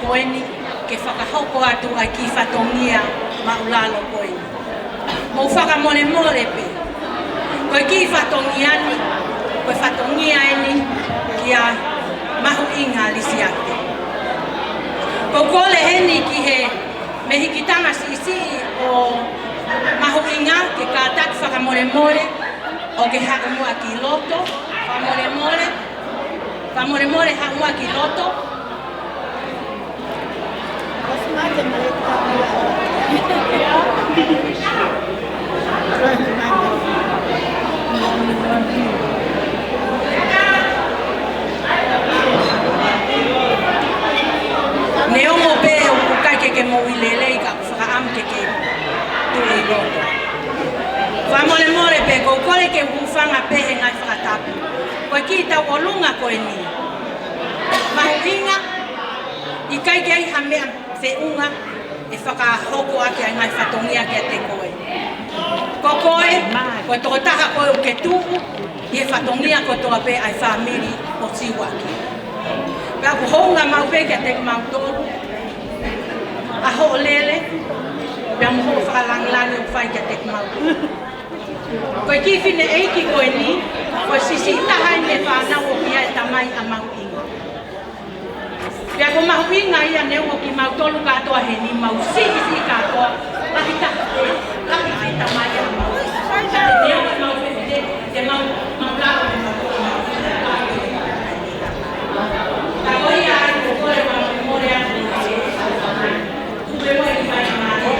koeni ke whakahoko atu ai ki whatongia maulalo koeni. Mo whakamone more pe. Koe ki whatongiani, koe whatongia eni ki a mahu inga lisiate. Ko kole heni ki he mehikitanga si o mahu inga ke kātatu whakamore more o ke haumua ki loto, whamore more haumua ki loto. Ne ongo pe o kukai ke mo ilele ka whakaam ke tui loto. Whamore more pe ko kore ke wufanga pe he ngai whakatapu. Koe ki tau o lunga koe ni. Mahuinga, i kai ke ai hamea whiunga e whakahoko ake ai ngai whatongia ke te koe. Ko koe, koe toko taha koe o ke tuhu, i e whatongia koe toa pe ai whamiri o Tiwaki. Pea ku hounga mau pe ke te mau tolu, a ho lele, pea mo ho whakalanglani o whai ke te mau tolu. Koe ki whine eiki koe ni, koe sisi tahai me whanau o kia e tamai a mau inga. Pea ko mahu inga ia neu o ki mau tolu katoa he ni mau si katoa, lahi tamai a mau inga. Neu ki mau whine te mau lao e mau ka koe ia ai ko koe mau more a kube mo e whai maare.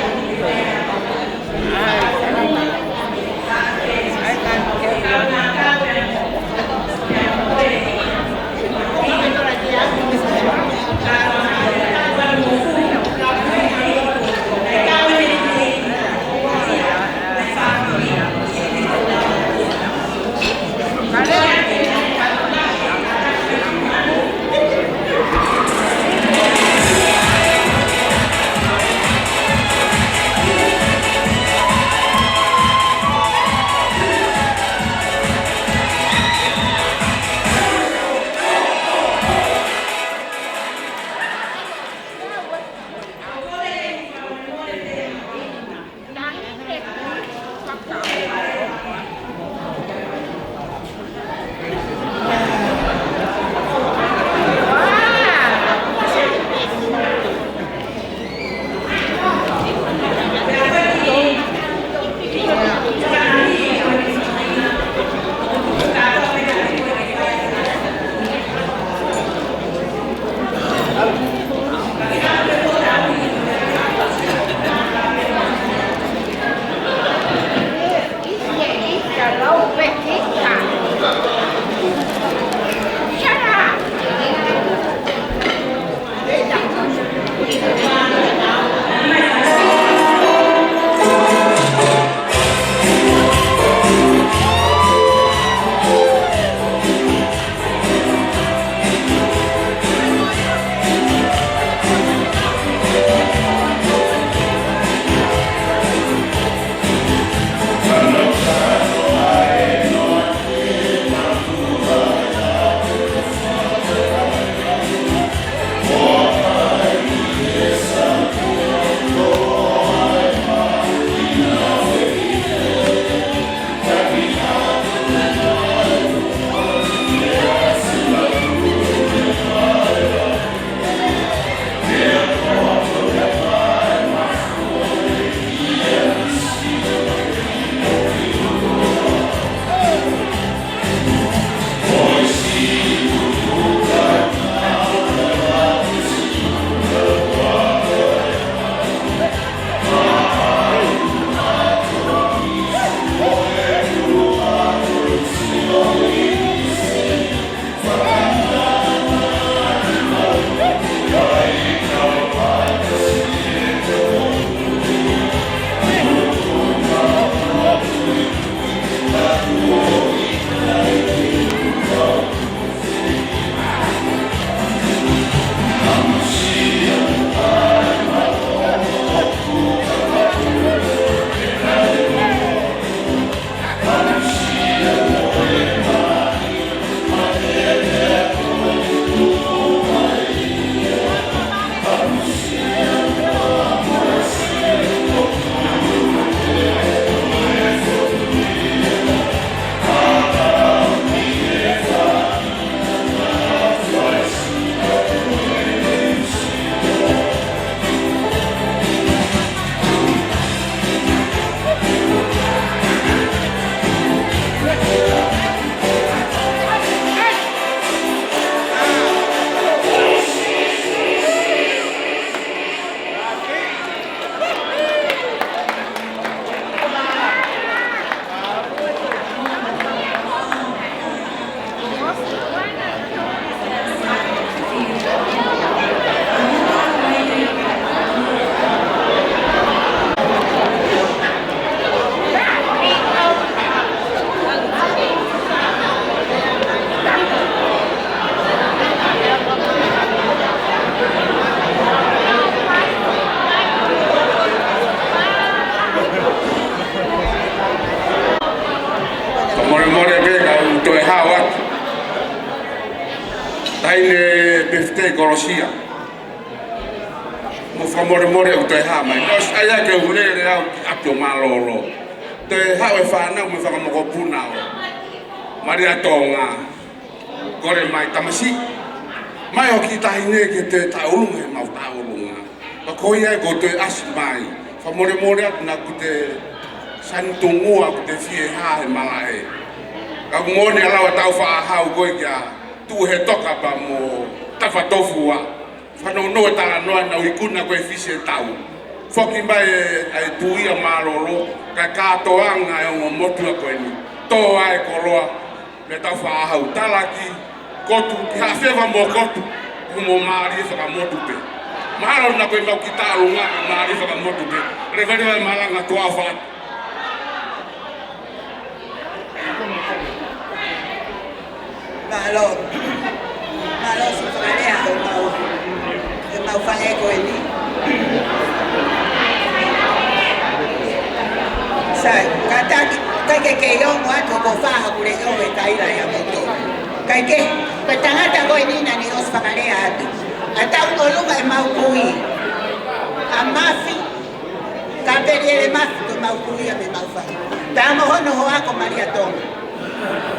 te kolosia mo more o te ha mai os aya ke hulere au ato malolo te ha e fa na mo fa mo ko puna o maria tonga kore mai tamasi mai o ki tahine ke te taulunga e mau taulunga pa ko ia ko te asmai fa more na ku te santungua ku te fie ha e malae ka ngone ala tau fa ha u go ia tu he toka pa mo tafa tofua fano no tala no na ikuna ko fise tau foki mai ai tuia malolo ka ka toanga e mo motu ko ni to ai koloa le tafa ha u talaki kotu ki ha feva mo kotu mo mari fa motu pe malo na ko mau kita lunga mari fa motu pe revere malanga to afa malo si frarea mau fale ko ini sai kata ke yo mo ato ko fa ha kule yo e taira ya moto kai ke petangata ko ini na ni os frarea atu ata ulunga e mau kui amafi kaperiere mafi ko mau kui me mau fa tamo hono ho ako Maria Tonga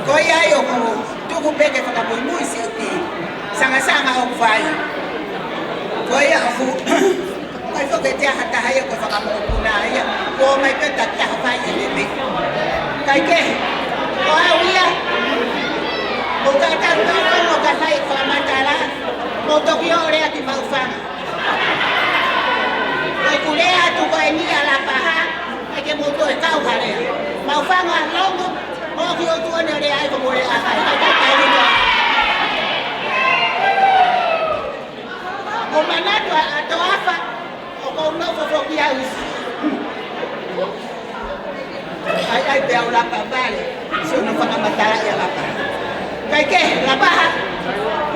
ko ya yo ko tuku peke fa ko muy siti sanga o vai ko ya fu ko fo ke te hata haya ko fa ko kuna ya ko mai pe ta ta vai le me kai ke ko awia o ka ta no ka sai fa matala mo to ki ore ati mau fa ko kulea tu ko ni ala paha ke mo to e kau hare mau fa nga longo o ki o tu ne re ai ko mo re a kai ka ni o manato ato afa o ko no fo kia usi ai pe au la pa vale se no fa matala ya la pa kai ke la paha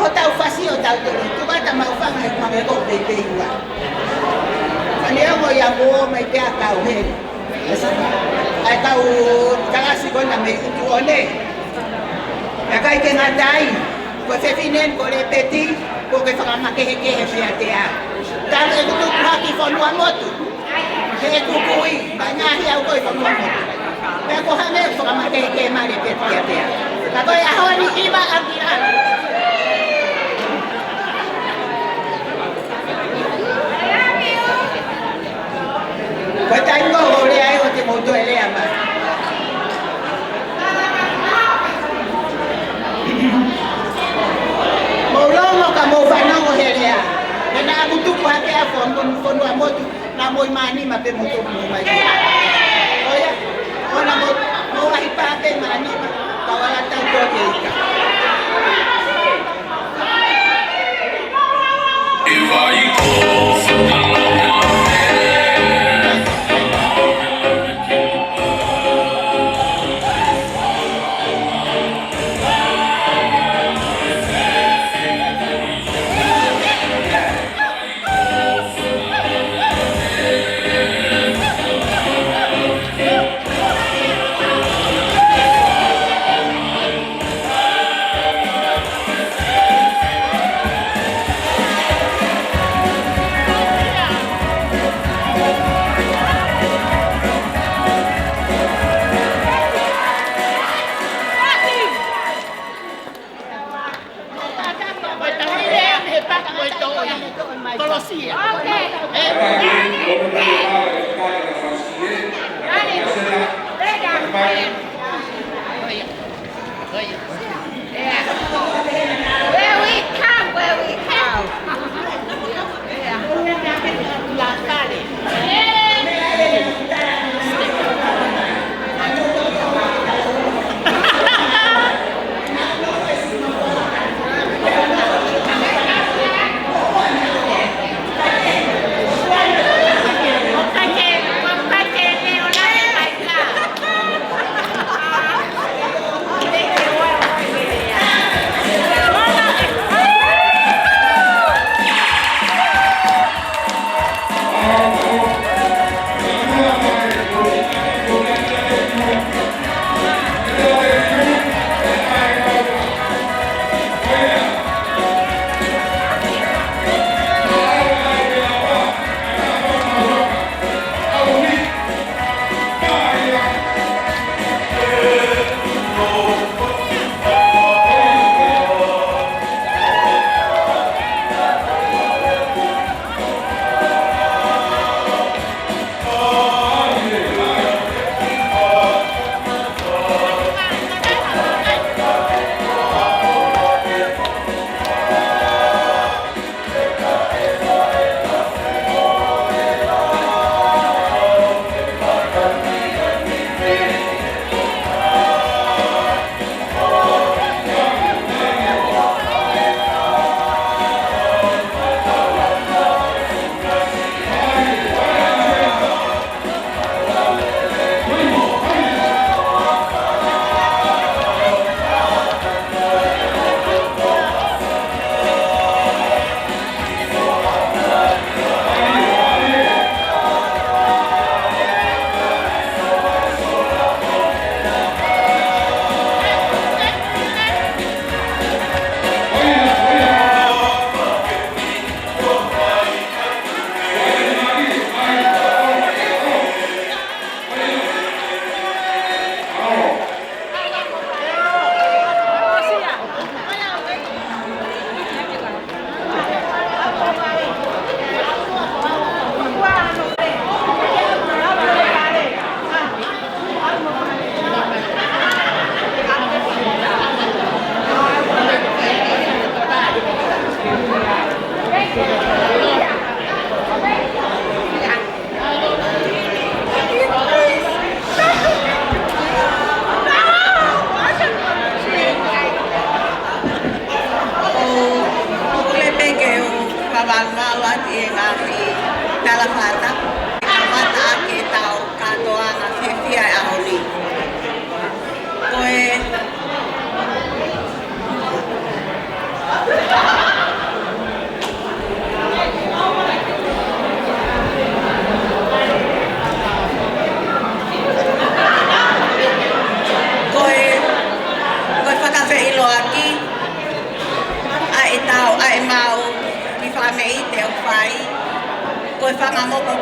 o ta ufasi o ta tu ba ta mau fa ngai ma me ko pe pe ua ani mo ya mo mai pe aka o he ai ka o kala si ko na me tu one ya kai ke ngadai ko se finen ko le petit porque fa makehe pe atea tan e tu haki fo no moto he tu kui banya hi au ko fo no moto pe ko ha me fa makehe mare pe atea ka ko ya honi iba agiran ko tai ko ore ai o te moto ele ama mo fana mo herea na abutu kwa ke afo fondo amotu na mo imani mape moto mo mai oya ona mo wa hipa pe mani ka wala ta ko ke ika Evai ko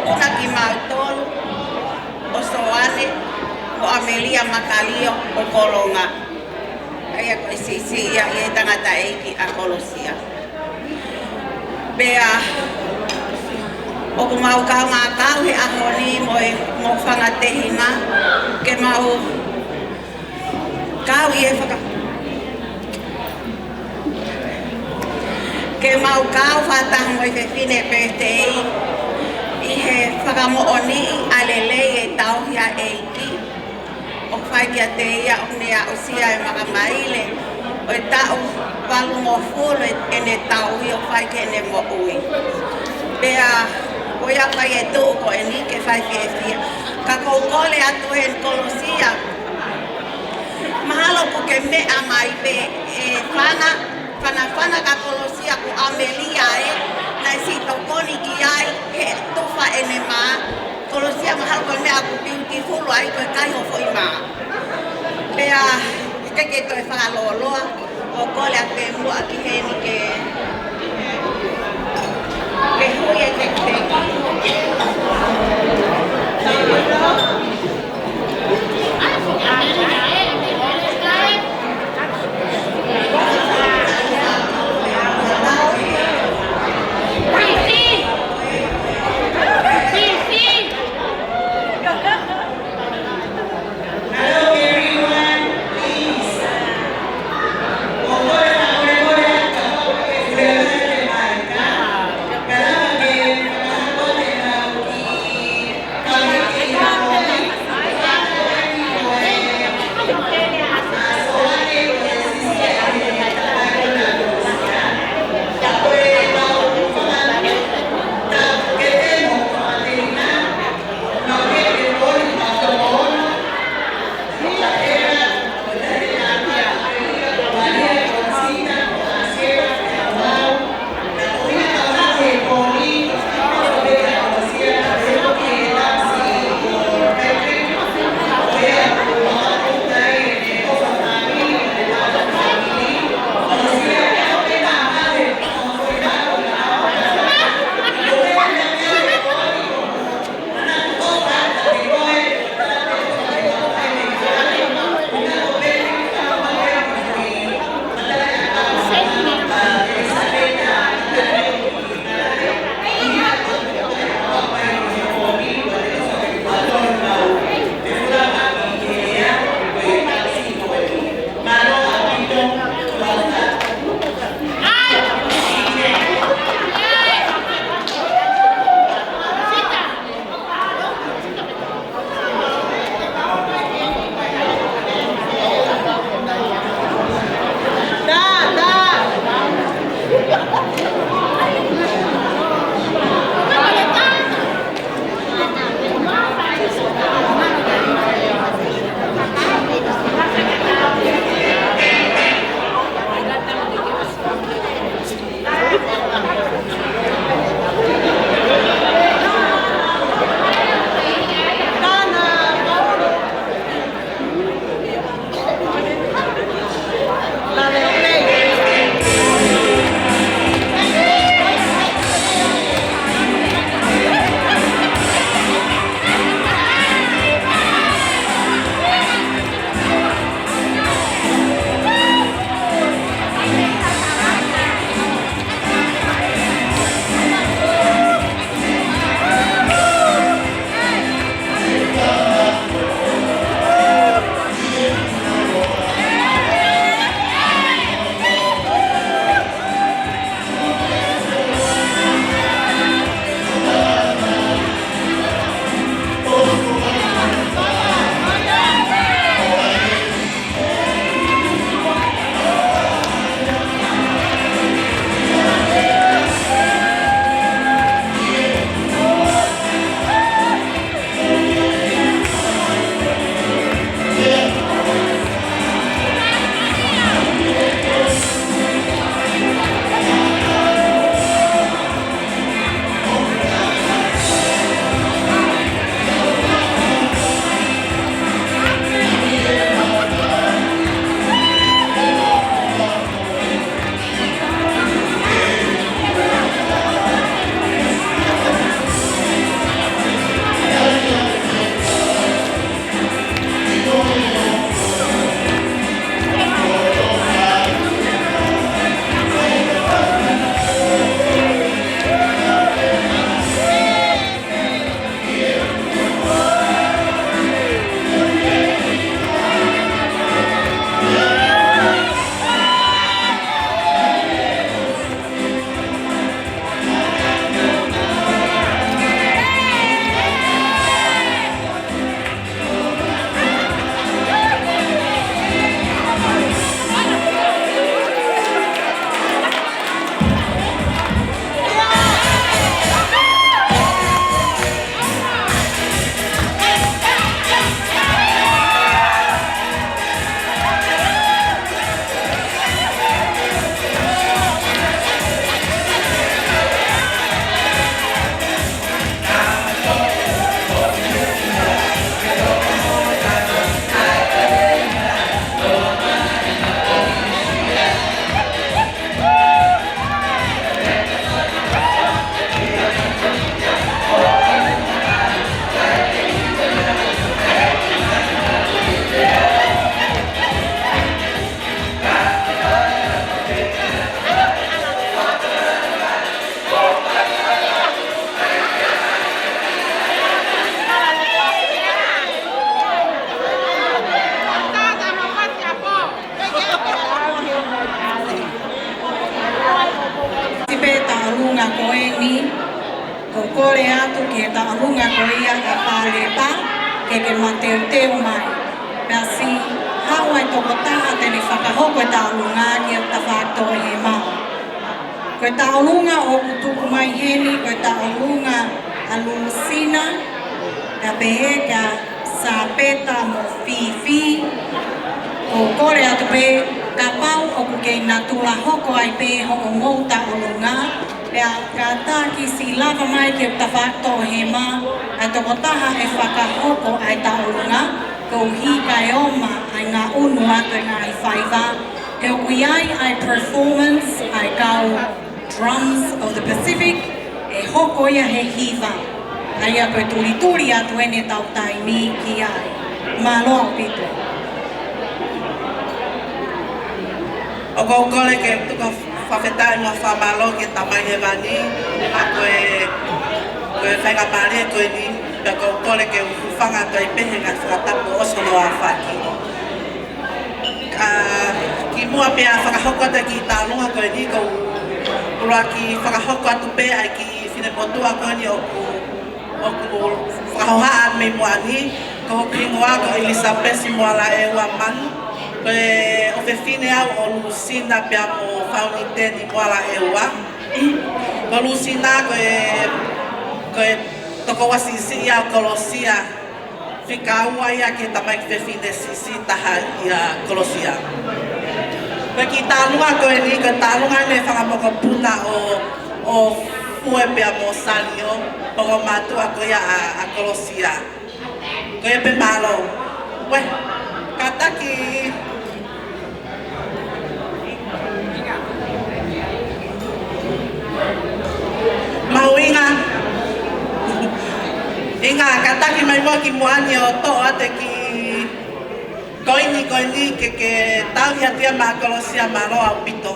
Puna ki mautolu, o Soane, o Amelia Makalio, o Kolonga. Ai ko isi ia e tangata eiki a Kolosia. Bea o ko mau ka ngakau he ahoni mo whangatehinga ke mau kau i e whaka ke mau kau whatang mo i whewhine pētei i he whakamooni alele e tauhia eiki o whaikia te ia o nea o sia e makamaile o e tau walu mo fulu e ne tauhi o whaikia ne mo ui. Bea o ia whai e tuu ko e ni ke whai whiewhia. Ka koukole atu he Kolosia. Mahalo ku ke mea mai pe e whana ka Kolosia ku Amelia e na si tokoni ki ai he tuwha e ne maa. Kolosia mahalo ko mea ku beautiful ai ko e kai ho foi maa. Bea ke toi whakaloloa o kole a te mua ki he ni ke hui e te ke mateo teo mai. Pea si hawa e toko taha tene whakahoko e taolunga ki o ta whātoa he mau. Koe taolunga o kutuku mai heni, koe taolunga a Lulusina, ka pehe ka sāpeta mo whiwhi, ko kore atu pe ka pau o kukei nā tula hoko ai pe ho o mou taolunga, pea ka tāki si lava mai ki o ta whātoa he mau, a toko taha e whakahoko ai taolunga, ko hi kai oma ai ngā unu atu e ngā i whaiva, he o kui ai performance ai kau Drums of the Pacific, e hoko ia he hiva. Ai a koe turi atu ene tau taimi ki ai. Māloa o pito. O kou kore ke tuka whawhetai mua whamalo ke tamai he wani, a koe whainga mare koe ni, pia kou kore ke uwhanga toi pehe ngai whakatapu osono a whaki. Ki mua pia whakahoko te ki tālunga koe ni, kou ura ki whakahoko atu pe ai ki whinepotua koe ni o ku whakahoha me mua ni, ko kingoa ko Elizabeth mua la e ua manu, koe o whewhine au o Lulusina pia mo whaunite ni mua la e ua. Ko Lulusina koe toko wasisi ia o Kolosia, whikaua ia ke tamai ki whewhine sisi taha ia Kolosia. Koe ki tālunga koe ni, koe tālunga me whakamoko puna o fue pia mo salio, pongo matua koe a Kolosia. Koe pe malo. Ue, kataki. Mau inga, kataki mai mua ki muani o toa te ki koini ke tau ia tia ma Kolosia malo au pito.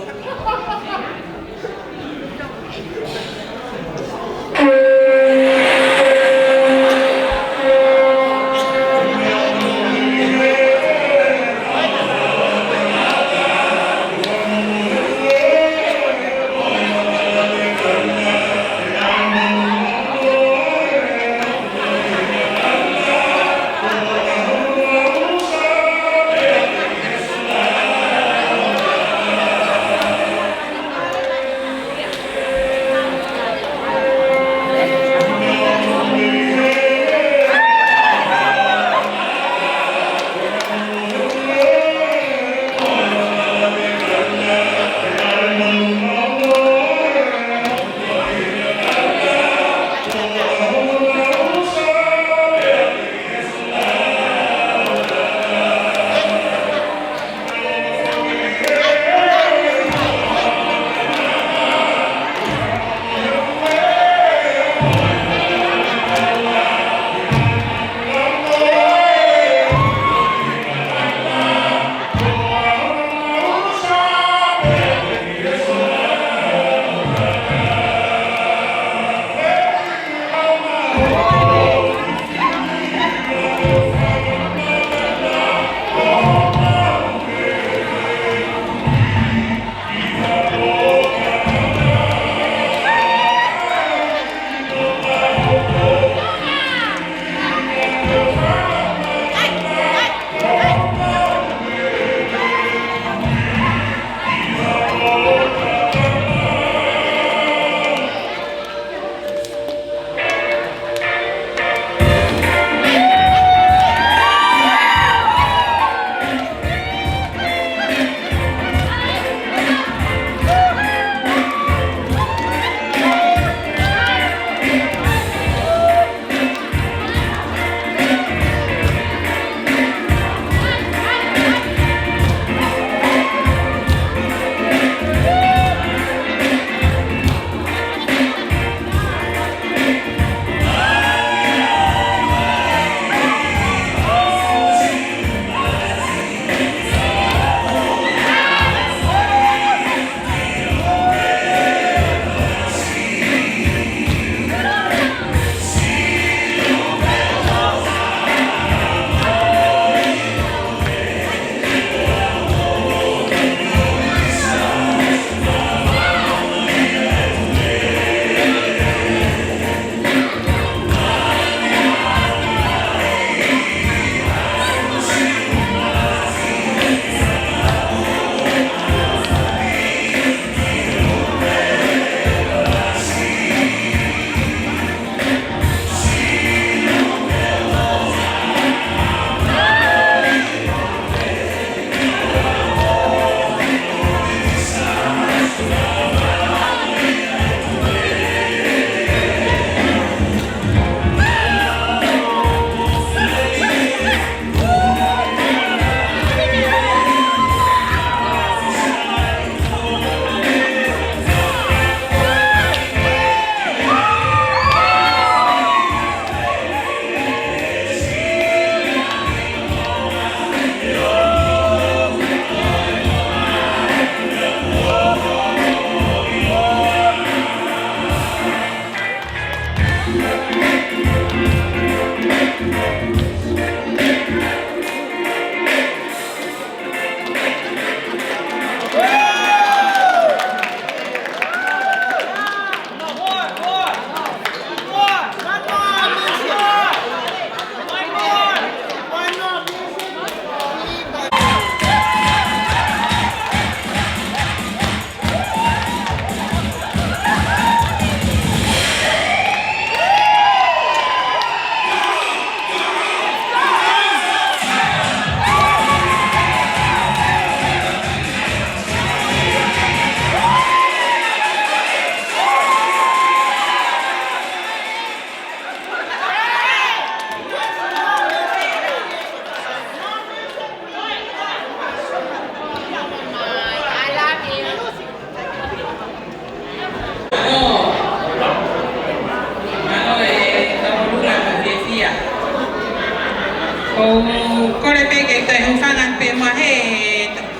kore pe ke te hufanga pe mo he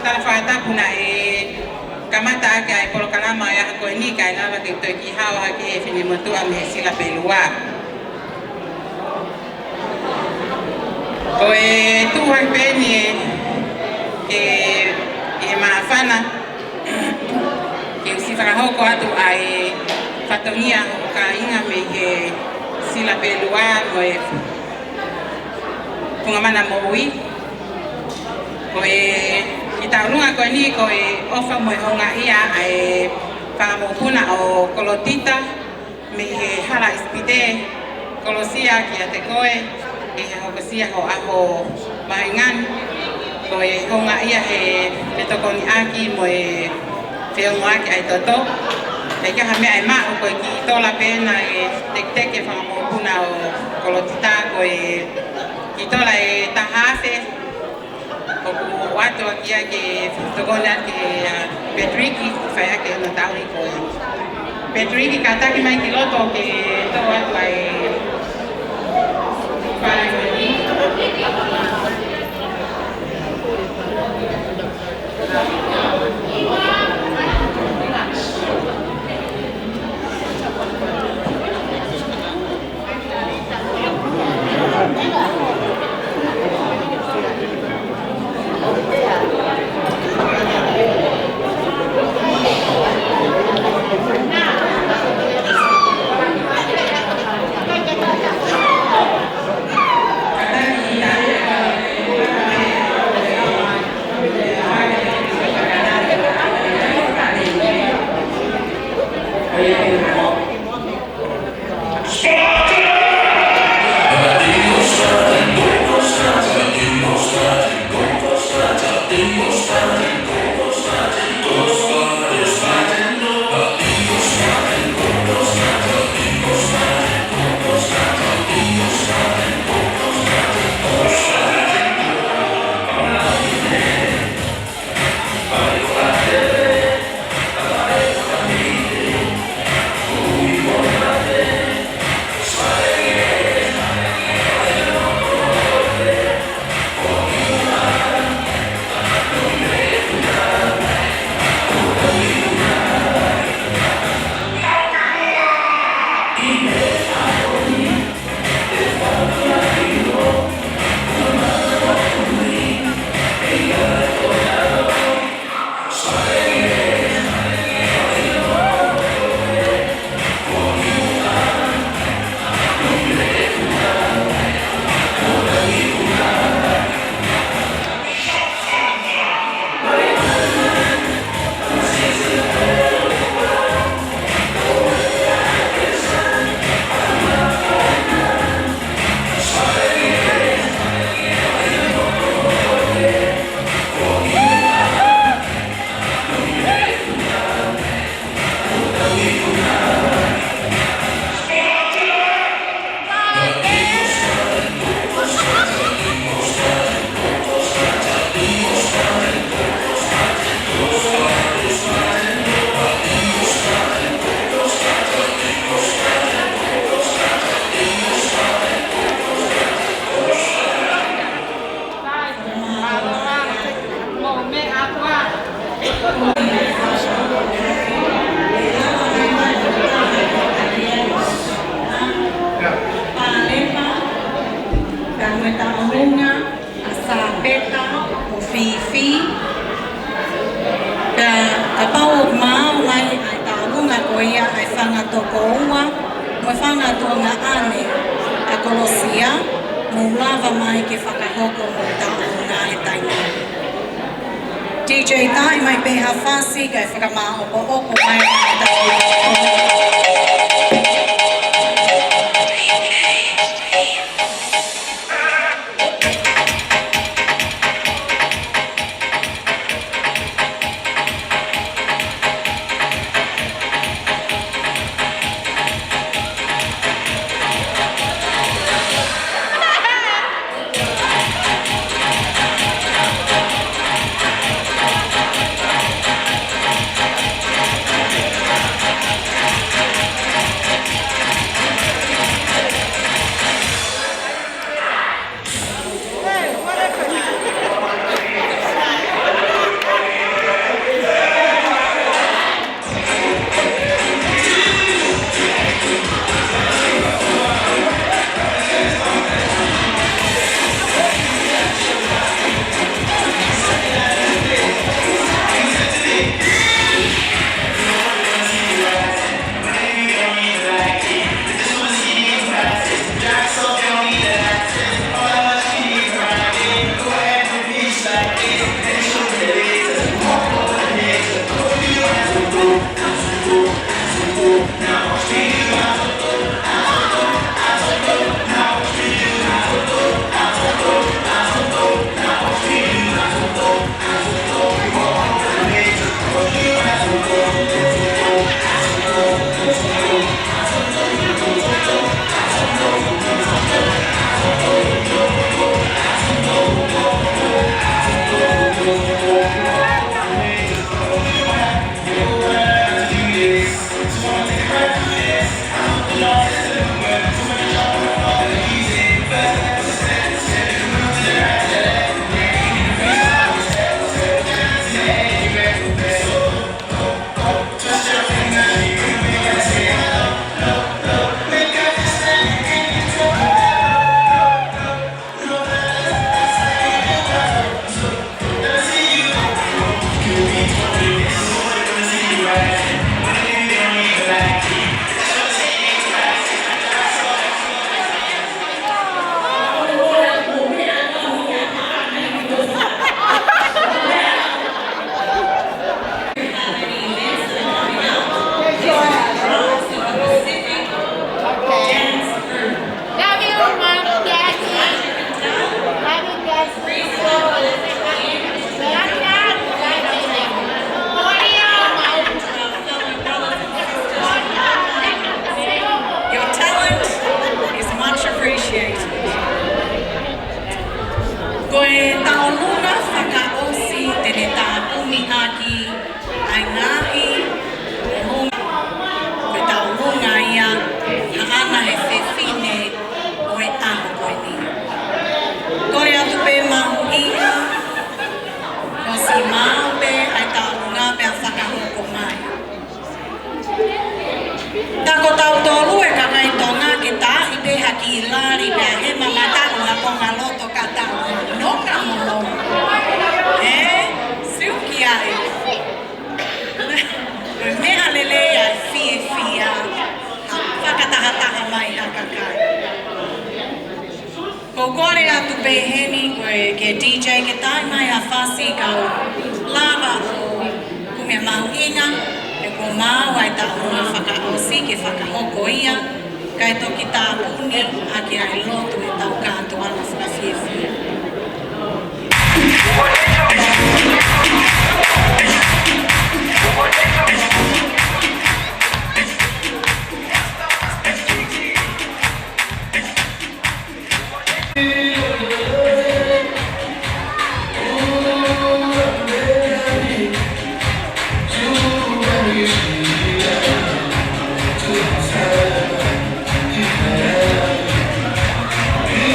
ta fa ta puna e kamata ka e por kalama ya ko ni ka na ke to ki hawa ke fini motu am he sila pe lua ko e tu ha pe ni e ma fana ke si fa ho ko atu ai fatonia ka inga me ke sila pe lua mo e kungamana moui koe kita lunga koe ni koe ofa mo honga ia ai pamopuna o kolotita me he hala ispite kolosia ki ate koe e hokosia ho aho maingan koe honga ia he petokoni aki mo e feongo aki ai toto e ka hame ai ma o koe ki tola pena e tek e pamopuna o kolotita koe itola e tahafe o watu akia ke togola ke Petriki faya ke no tawi ko Petriki kata ki mai kiloto ke to watu ai para ni DJ Tai mai pe hafasi kai whakama o mai Your talent is much appreciated. Koe taonuna whakaosi tene tā umihaki ai ngahi e hongi. Koe taonunga ia haana he whewhine o e aho koe ni. Kore atu pe mahu iha, ko si mau pe ai taonunga pe a whakahoko mai. Tako tau tolu e ka ngai tonga ke tā i pe haki i lari pe a he mamataku ha ponga loto ka tau no ka mono. Suki ai. Koe mea lele ai fie fia. Whakatahataha mai haka kai. Ko kore atu pe heni koe ke DJ ke tai mai a whasi kau lava o kumea mahu inga. E ko mau ai ta unga whakaosi ke whakahoko ia. Kai toki tā puni a ki ai lotu e tau kātu ana whakawhiewhia.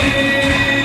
Yeah.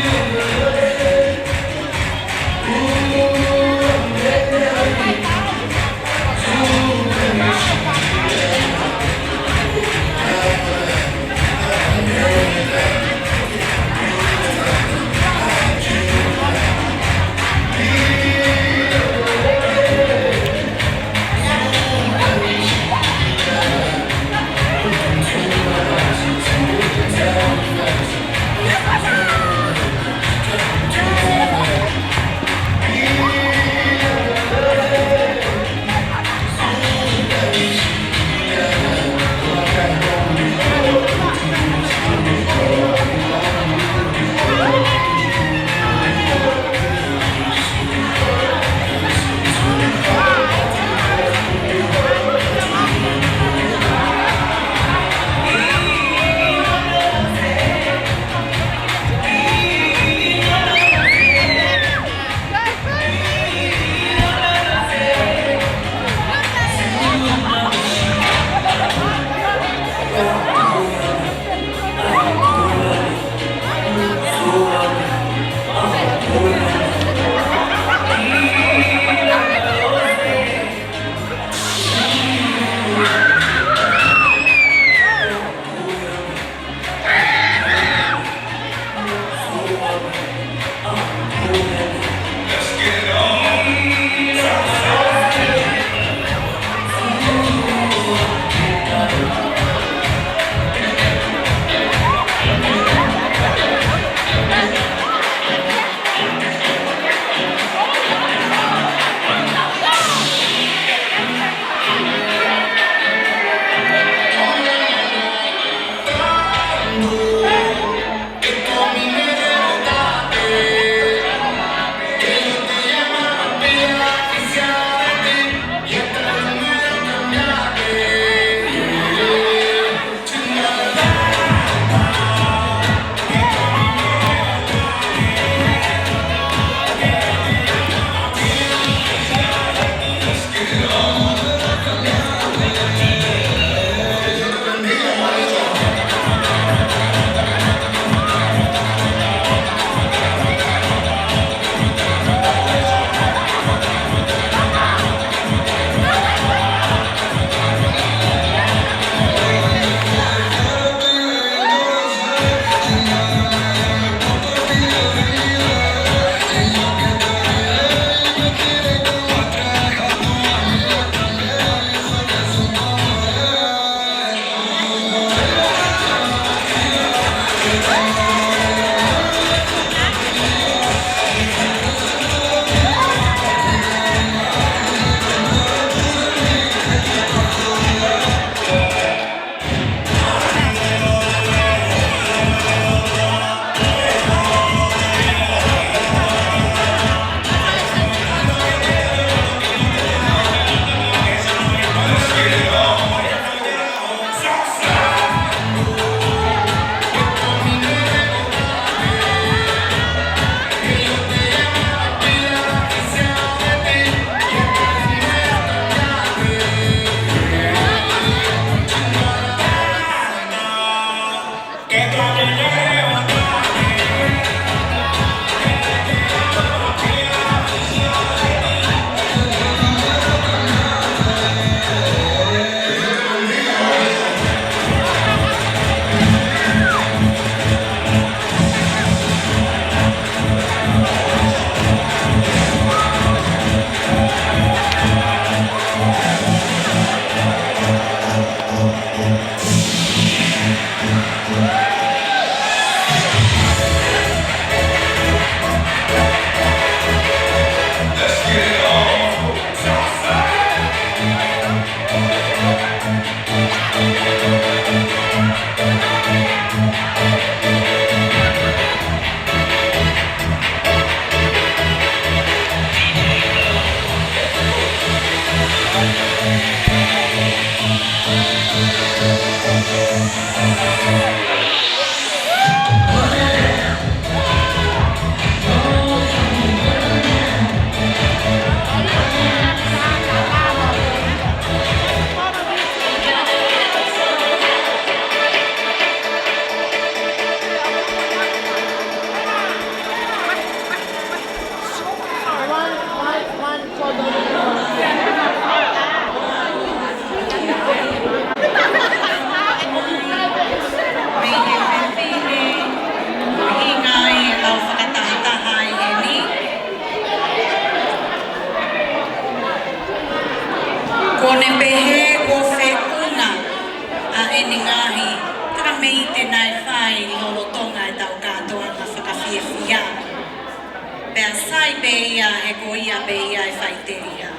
sai beia e ko ia beia e whaiteria.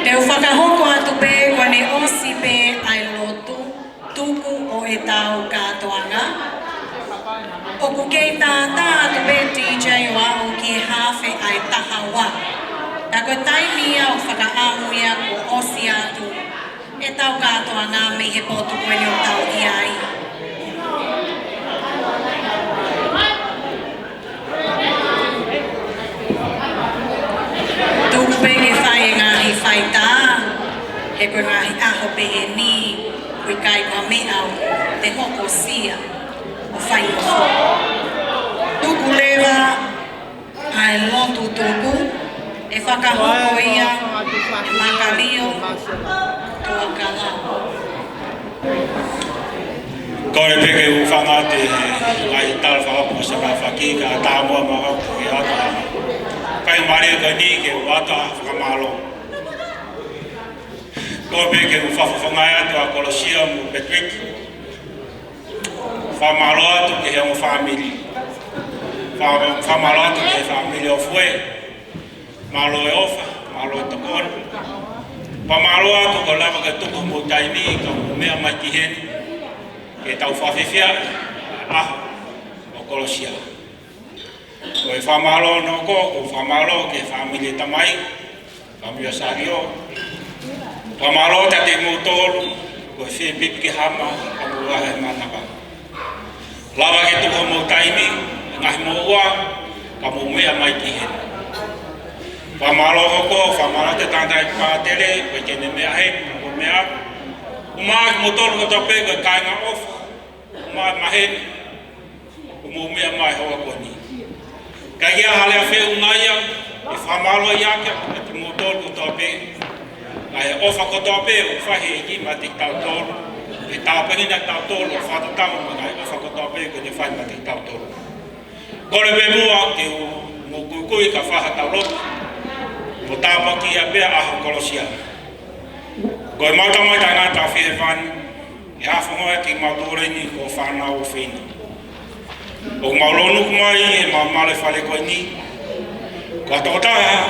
Te whakahoko atu pe kua ne osi pe ai lotu tuku o e tau kātoanga. O ku kei tātā atu pe DJ o au ki e hawhi ai tahawa. Ta koe taimi au whakaamu ia ko osi atu e tau kātoanga me he potu koe ni o tau i ai. Tuku pe ke whai e ngahi whai tā, he koe ngahi aho pe he ni, koe kai kua me au te hoko sia o whai o who. Tuku lewa ai lotu tuku, e whakahoko ia, e makalio, toa kalau. Kore peke u whanga te ai tal whakapo sa ka whaki ka tāmua maha ku e ata. Kai maria ka ni ke u ata whakamalo. Kore peke u whawhawhangai atu a Kolosia mu Petwik. Whamalo atu ke he o whamiri. Whamalo atu ke he whamiri o fue. Malo e ofa, malo e takon. Whamalo atu ko lava ke tuku mo taimi ka mea mai ki heni. Ke tau whawhiwhia aho o Kolosia. Ko e whamalo no ko whamalo ke whamile tamai, whamio sario. Whamalo te te motoru, ko e whi pipi ke hama, ka mua he manaka. Lawa ke tuko mo taimi, ngahi mo ua, ka mo mea mai ki heni. Whamalo hoko, whamalo te tantai pātere, ko e kene mea he, ko mea. Umaa ki motoru ko tope ko kai ngā ofa. Umaa maheni. Umu mea mai hoa koni. Kai kia hale a wheu ngaia, e whamalo iake, e te motoru ko tope. Ai ofa ko tope, o whahe e ki ma te tau toru. E tau pengina tau toru, o whatatamu ma ngai ofa ko tope, ko te whahe ma te tau toru. Kore me mua ke mo kuikui ka whaha tau lotu. Mo tāpaki a pia aho Kolosia. Ko e mautamai tai ngā tawhi e whani, e hawhangoa ki mautoreni ko whanau o whina. O maulonu kumai e maumale whale koe ni, ko atotaha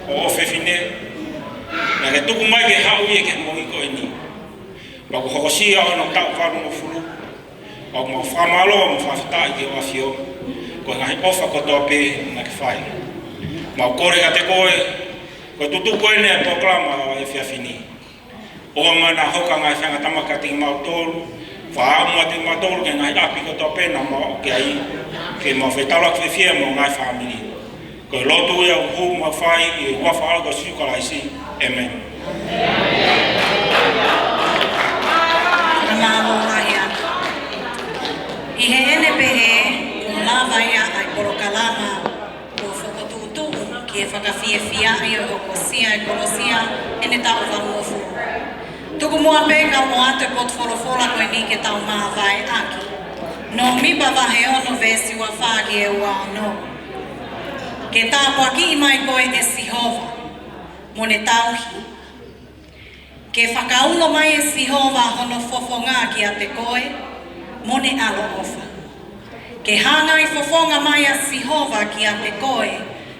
o whewhine, na ke tuku mai ke hau e ke mohi koe ni. Ma ko hokosia o no tau wharu mo furu, ma ko mau whamalo o mo whawhitai ke wawhio, ko ngahi ofa ko tope na ke whai. Ma kore ka te koe, ko tutu koe ne a toklama e whiawhini. O mana hoka ngai whanga tamaka ti mautoru, wha mua ti mautoru ke ngai api ko tope na mo ke ai, ke mo whetala ke whia mo ngai whamiri. Ko lotu ia uhu ma whai i ua whaala ko siukala isi. Amen. Namo Maia. I he ene pehe, ko lava ia ai porokalama, ko whakotutu, ki e whakawhiawhia i o Kosia e Kolosia, ene tau whangofu. Tuku mua pe ka mo atu pot whorowhora koe ni ke tau māwai aki. No mipa wahe ono vesi wa whāki e ua no. Ke tāpua ki mai koe e Sihova, mo ne tauhi. Ke whakaulo mai e Sihova hono fofonga ki a te koe, mo ne alo ofa. Ke hangai fofonga mai a Sihova ki a te koe,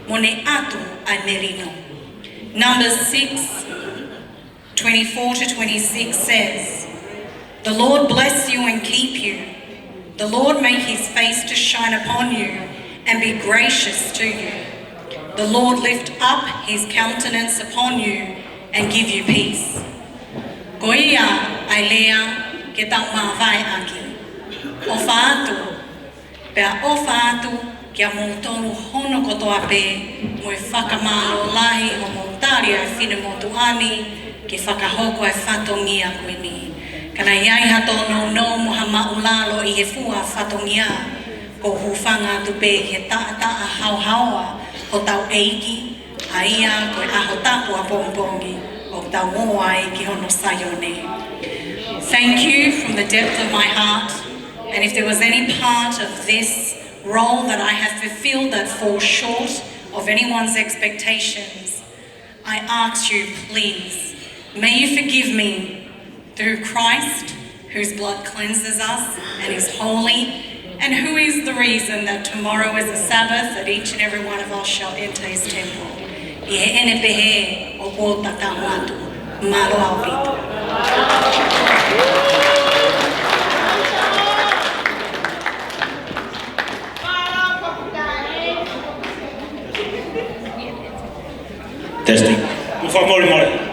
mo ne atu ai merino. Numbers 6:24 to 26 says, "The Lord bless you and keep you. The Lord make his face to shine upon you and be gracious to you. The Lord lift up his countenance upon you and give you peace." Ko ia ai lea ke tau mawai aki. O whaatu, pea o whaatu kia mōtonu hono kotoa pe mo e whakamalo lahi o mōtari ai whine motuani ke whakahoko e whatongia koe ni. Kana iai hatono no moha maulalo i he fua whatongia ko huwhanga tupe he taa hauhaua o tau eiki a ia koe aho tapu a pongpongi o tau moa e ki hono sayone. Thank you from the depth of my heart, and if there was any part of this role that I have fulfilled that falls short of anyone's expectations, I ask you please, may you forgive me through Christ whose blood cleanses us and is holy, and who is the reason that tomorrow is a Sabbath that each and every one of us shall enter his temple. I he ene pehe o kōta ka moatu, malo au pito. Testing. Por favor, more.